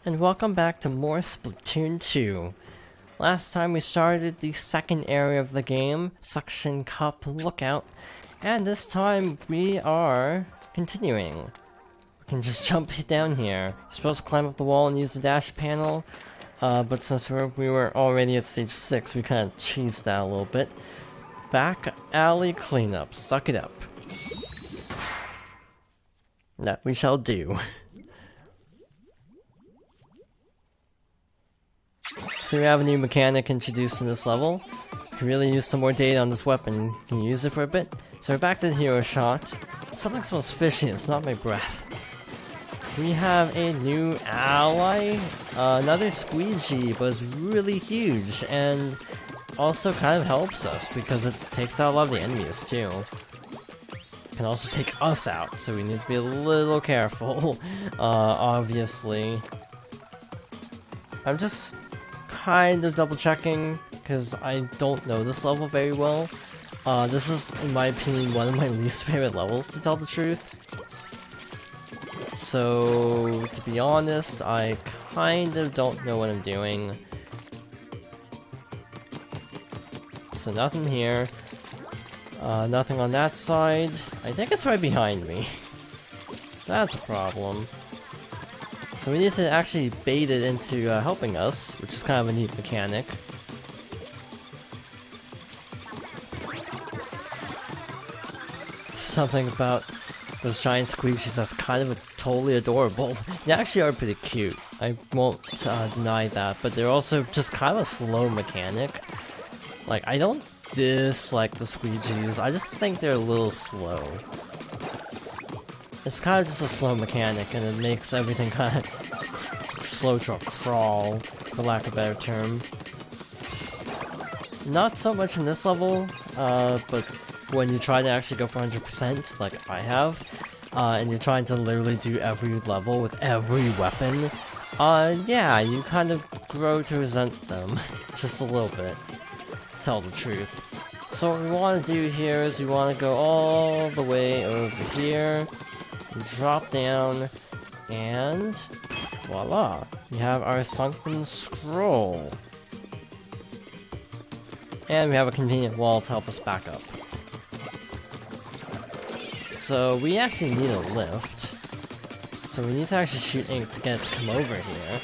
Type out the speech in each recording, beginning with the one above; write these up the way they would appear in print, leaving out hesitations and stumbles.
And welcome back to more Splatoon 2. Last time we started the second area of the game, Suction Cup Lookout, and this time we are continuing. We can just jump down here. You're supposed to climb up the wall and use the dash panel, but since we were already at stage 6, we kind of cheesed that a little bit. Back alley cleanup, suck it up. That we shall do. So we have a new mechanic introduced in this level. You can really use some more data on this weapon. Can you use it for a bit? So we're back to the hero shot. Something smells fishy, it's not my breath. We have a new ally, another squeegee, but it's really huge and also kind of helps us because it takes out a lot of the enemies too. It can also take us out, so we need to be a little careful, obviously. I'm just kind of double checking because I don't know this level very well. This is, in my opinion, one of my least favorite levels, to tell the truth. So, to be honest, I kind of don't know what I'm doing. So nothing here. Nothing on that side. I think it's right behind me. That's a problem. So we need to actually bait it into helping us, which is kind of a neat mechanic. Something about those giant squeegees that's kind of totally adorable. They actually are pretty cute. I won't deny that, but they're also just kind of a slow mechanic. Like, I don't dislike the squeegees, I just think they're a little slow. It's kind of just a slow mechanic, and it makes everything kind of slow to a crawl, for lack of a better term. Not so much in this level, but when you try to actually go for 100%, like I have, and you're trying to literally do every level with every weapon, yeah, you kind of grow to resent them, just a little bit, to tell the truth. So what we want to do here is we want to go all the way over here, drop down, and voila! We have our sunken scroll. And we have a convenient wall to help us back up. So we actually need a lift. So we need to actually shoot ink to get it to come over here.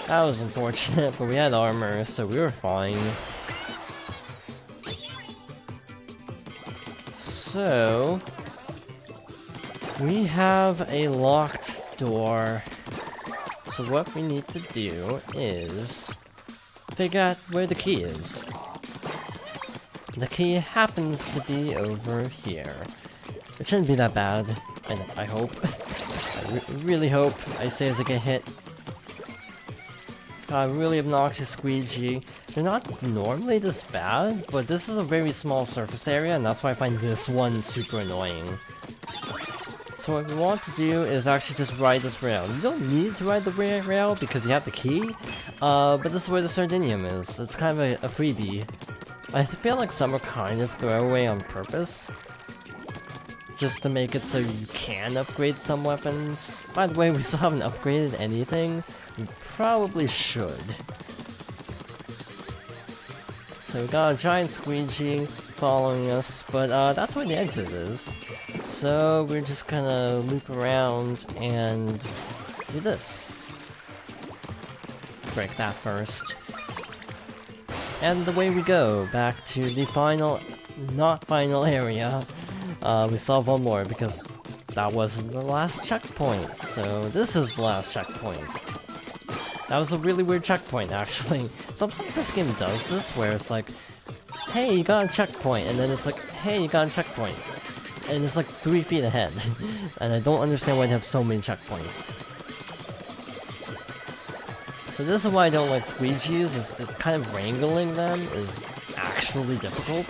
That was unfortunate, but we had armor, so we were fine. So we have a locked door, so what we need to do is figure out where the key is. The key happens to be over here. It shouldn't be that bad, I hope. I really hope, I say as I get hit. Really obnoxious squeegee. They're not normally this bad, but this is a very small surface area, and that's why I find this one super annoying. So what we want to do is actually just ride this rail. You don't need to ride the rail because you have the key, but this is where the Sardinium is. It's kind of a freebie. I feel like some are kind of throwaway on purpose, just to make it so you can upgrade some weapons. By the way, we still haven't upgraded anything. We probably should. So we got a giant squeegee following us, but that's where the exit is. So we're just gonna loop around and do this. Break that first. And away we go, back to the final, not final area. We still have one more because that wasn't the last checkpoint, so this is the last checkpoint. That was a really weird checkpoint, actually. Sometimes this game does this, where it's like, hey, you got a checkpoint, and then it's like, hey, you got a checkpoint. And it's like 3 feet ahead. And I don't understand why they have so many checkpoints. So this is why I don't like squeegees, it's kind of wrangling them is actually difficult.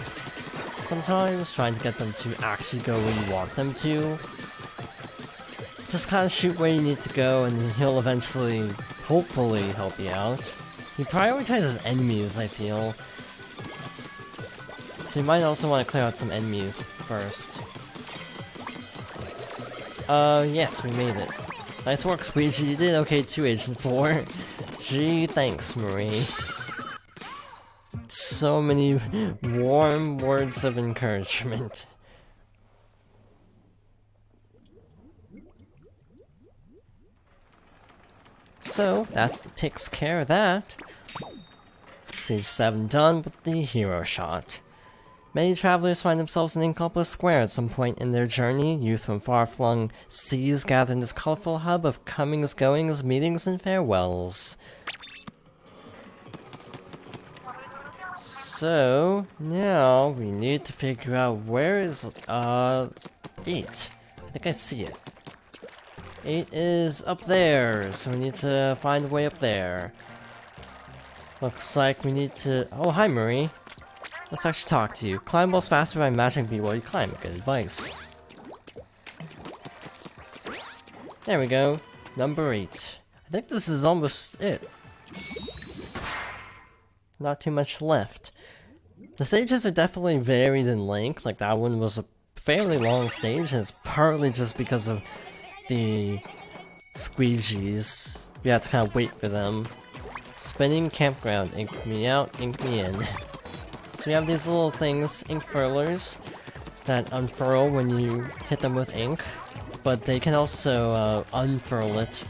Sometimes, trying to get them to actually go where you want them to. Just kind of shoot where you need to go, and he'll eventually, hopefully, help you out. He prioritizes enemies, I feel. So you might also want to clear out some enemies first. Yes, we made it. Nice work, Squeegee. You did okay too, Agent 4. Gee, thanks, Marie. So many warm words of encouragement. So, that takes care of that. Stage 7 done with the hero shot. Many travelers find themselves in Inkopolis Square at some point in their journey. Youth from far-flung seas gather in this colorful hub of comings, goings, meetings, and farewells. So, now we need to figure out where is, 8. I think I see it. 8 is up there, so we need to find a way up there. Looks like we need to... Oh, hi, Marie. Let's actually talk to you. Climb walls faster by matching B while you climb. Good advice. There we go. Number 8. I think this is almost it. Not too much left. The stages are definitely varied in length. Like, that one was a fairly long stage, and it's partly just because of the squeegees. We have to kind of wait for them. Spinning campground. Ink me out, ink me in. So we have these little things, ink furlers, that unfurl when you hit them with ink, but they can also unfurl it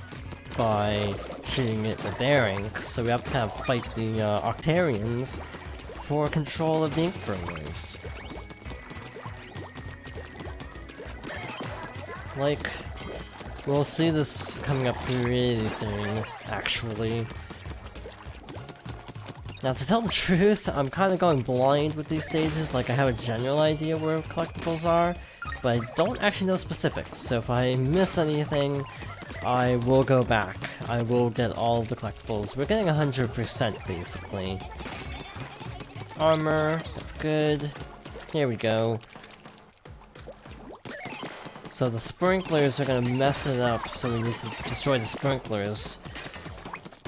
by shooting it with their ink, so we have to kind of fight the Octarians for control of the ink furlers. Like, we'll see this coming up really soon, actually. Now, to tell the truth, I'm kind of going blind with these stages. Like, I have a general idea where collectibles are, but I don't actually know specifics. So if I miss anything, I will go back. I will get all the collectibles. We're getting 100% basically. Armor, that's good. Here we go. So the sprinklers are gonna mess it up, so we need to destroy the sprinklers,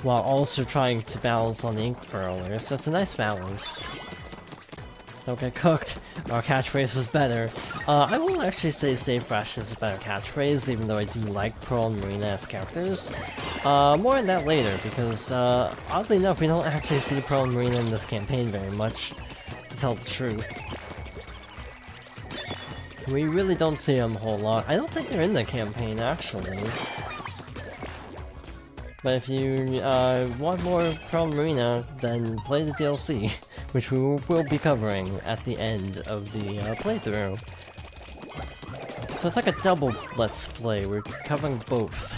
while also trying to balance on the ink furler, so it's a nice balance. Don't get cooked. Our catchphrase was better. I will actually say Stay Fresh is a better catchphrase, even though I do like Pearl and Marina as characters. More on that later, because oddly enough, we don't actually see Pearl and Marina in this campaign very much, to tell the truth. We really don't see them a whole lot. I don't think they're in the campaign, actually. But if you want more Pearl Marina, then play the DLC, which we will be covering at the end of the playthrough. So it's like a double Let's Play, we're covering both.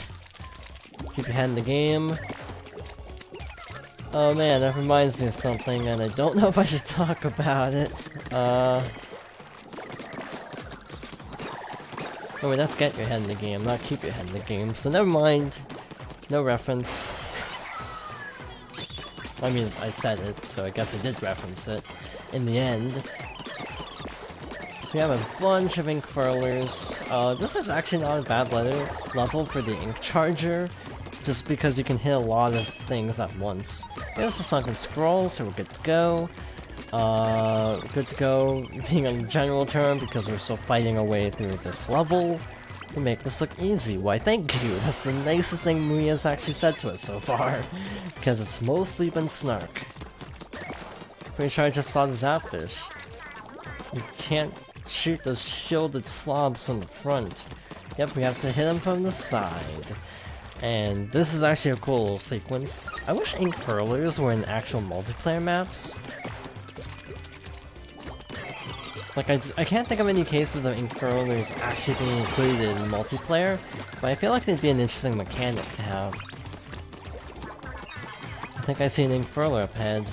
Keep your head in the game. Oh man, that reminds me of something, and I don't know if I should talk about it. Oh wait, that's get your head in the game, not keep your head in the game, so never mind. No reference. I mean, I said it, so I guess I did reference it in the end. So we have a bunch of ink furlers. This is actually not a bad level for the ink charger, just because you can hit a lot of things at once. There's the sunken scroll, so we're good to go. Good to go being a general term, because we're still fighting our way through this level. To make this look easy. Why, thank you. That's the nicest thing Maria's actually said to us so far. Because it's mostly been snark. Pretty sure I just saw the Zapfish. You can't shoot those shielded slobs from the front. Yep, we have to hit them from the side. And this is actually a cool little sequence. I wish ink furlers were in actual multiplayer maps. Like, I can't think of any cases of ink furlers actually being included in multiplayer, but I feel like they'd be an interesting mechanic to have. I think I see an ink furler up ahead.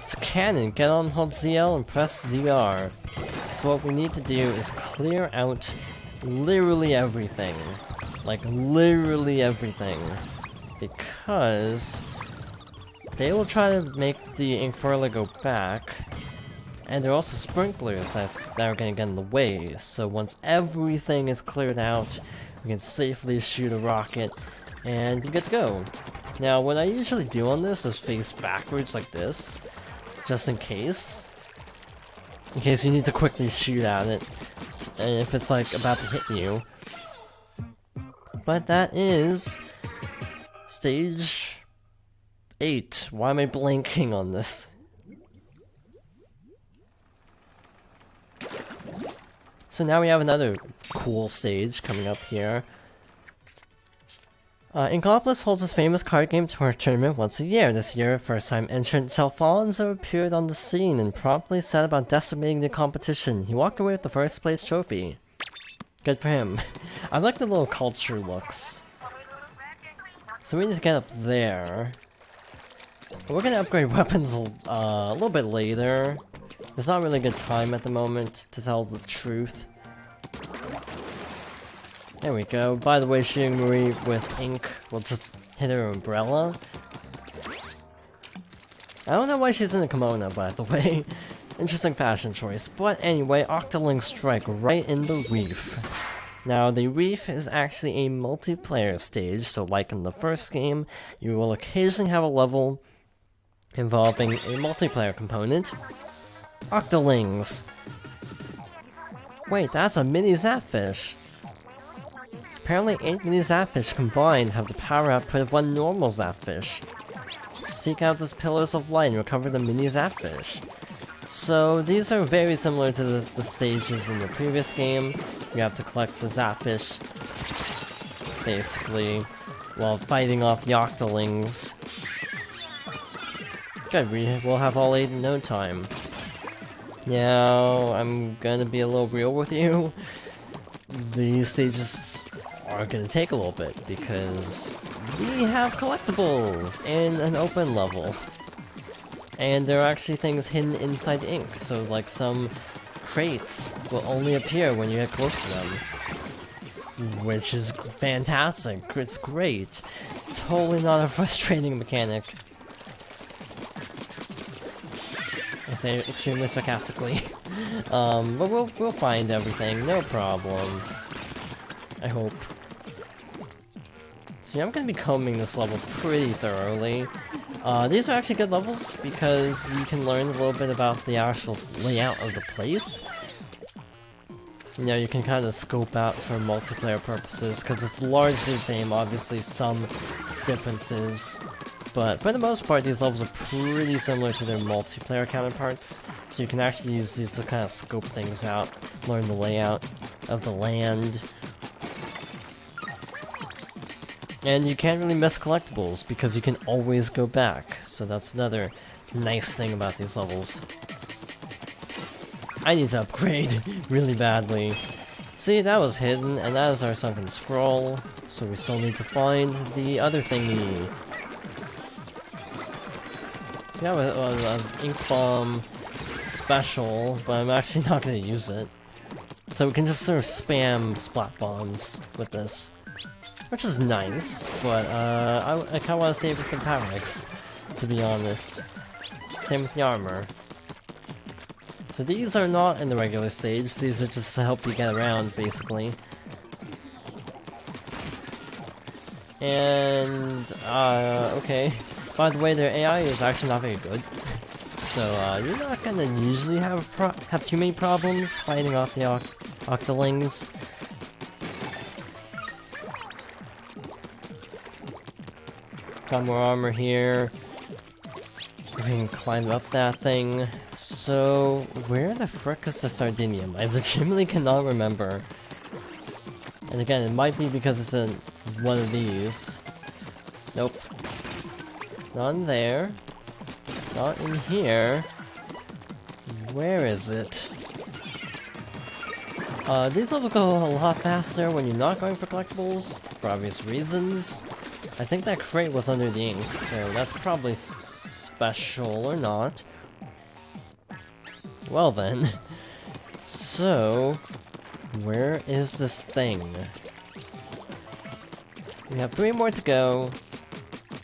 It's a cannon! Get on, hold ZL, and press ZR. So what we need to do is clear out literally everything. Like, literally everything. Because they will try to make the ink furler go back. And there are also sprinklers that are going to get in the way, so once everything is cleared out, we can safely shoot a rocket, and be good to go. Now, what I usually do on this is face backwards like this, just in case. In case you need to quickly shoot at it, and if it's like about to hit you. But that is stage 8. Why am I blanking on this? So now we have another cool stage coming up here. Inkopolis holds its famous card game tournament once a year. This year, first-time entrant Chalfonso appeared on the scene and promptly set about decimating the competition. He walked away with the first place trophy. Good for him. I like the little culture looks. So we need to get up there. We're gonna upgrade weapons a little bit later. There's not really a good time at the moment, to tell the truth. There we go. By the way, shooting Marie with ink will just hit her umbrella. I don't know why she's in a kimono, by the way. Interesting fashion choice. But anyway, Octoling Strike right in the reef. Now, the reef is actually a multiplayer stage, so like in the first game, you will occasionally have a level involving a multiplayer component. Octolings. Wait, that's a Mini-Zapfish. Apparently 8 Mini-Zapfish combined have the power output of one normal Zapfish. Seek out those pillars of light and recover the Mini-Zapfish. So these are very similar to the stages in the previous game. You have to collect the Zapfish, basically, while fighting off the Octolings. Good, we'll have all 8 in no time. Now, I'm gonna be a little real with you. These stages are gonna take a little bit, because we have collectibles in an open level. And there are actually things hidden inside ink, so like some crates will only appear when you get close to them. Which is fantastic, it's great. Totally not a frustrating mechanic. I say it extremely sarcastically. But we'll find everything, no problem. I hope. So yeah, I'm gonna be combing this level pretty thoroughly. These are actually good levels because you can learn a little bit about the actual layout of the place. You know, you can kind of scope out for multiplayer purposes because it's largely the same, obviously some differences. But for the most part, these levels are pretty similar to their multiplayer counterparts. So you can actually use these to kind of scope things out, learn the layout of the land. And you can't really miss collectibles because you can always go back. So that's another nice thing about these levels. I need to upgrade really badly. See, that was hidden, and that is our sunken scroll. So we still need to find the other thingy. We have an ink bomb special, but I'm actually not going to use it. So we can just sort of spam splat bombs with this, which is nice, but I kind of want to save it for Pyrex, to be honest. Same with the armor. So these are not in the regular stage, these are just to help you get around, basically. And, okay. By the way, their AI is actually not very good. So, you're not gonna usually have too many problems fighting off the Octolings. Got more armor here. We can climb up that thing. So, where the frick is the Sardinium? I legitimately cannot remember. And again, it might be because it's in one of these. Nope. Not in there. Not in here. Where is it? These levels go a lot faster when you're not going for collectibles, for obvious reasons. I think that crate was under the ink, so that's probably special or not. Well then. So, where is this thing? We have 3 more to go.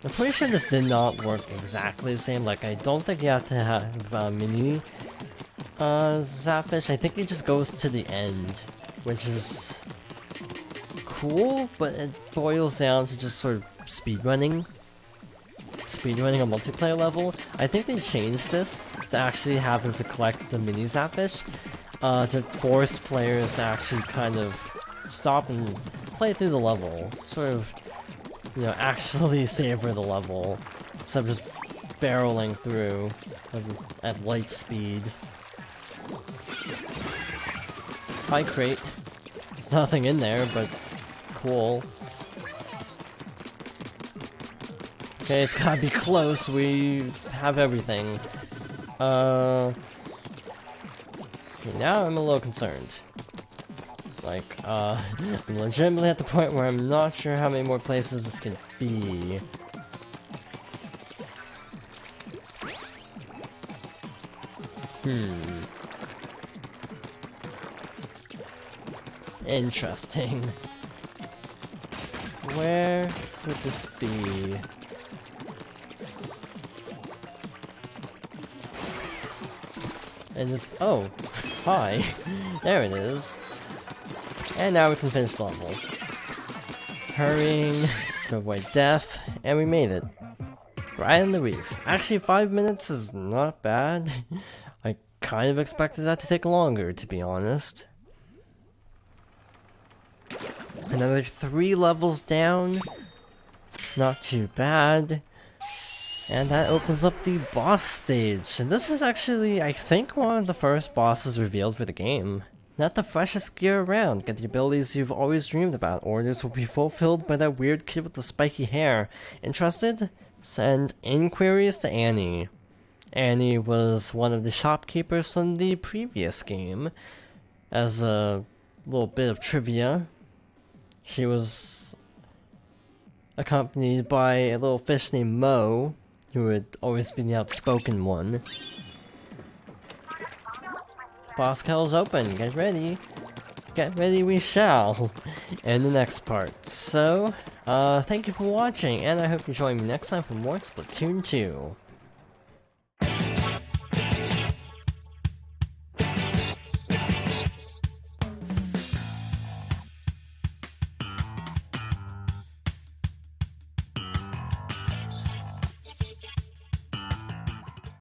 I'm pretty sure this did not work exactly the same. Like, I don't think you have to have mini Zapfish. I think it just goes to the end, which is cool, but it boils down to just sort of speedrunning a multiplayer level. I think they changed this to actually having to collect the Mini-Zapfish to force players to actually kind of stop and play through the level. Sort of, you know, actually savor the level. Instead of just barreling through at light speed. Hi, crate. There's nothing in there, but cool. Okay, it's gotta be close. We have everything. Okay, now I'm a little concerned. Like, I'm legitimately at the point where I'm not sure how many more places this can be. Interesting. Where would this be? And it's, oh, hi. There it is. And now we can finish the level. Hurrying to avoid death, and we made it. Right in the reef. Actually, 5 minutes is not bad. I kind of expected that to take longer, to be honest. Another 3 levels down. Not too bad. And that opens up the boss stage. And this is actually, I think, one of the first bosses revealed for the game. Not the freshest gear around. Get the abilities you've always dreamed about. Orders will be fulfilled by that weird kid with the spiky hair. Interested? Send inquiries to Annie. Annie was one of the shopkeepers from the previous game. As a little bit of trivia, she was accompanied by a little fish named Mo, who would always be the outspoken one. Boss Kettle's open, get ready. Get ready we shall, in the next part. So, thank you for watching, and I hope you join me next time for more Splatoon 2.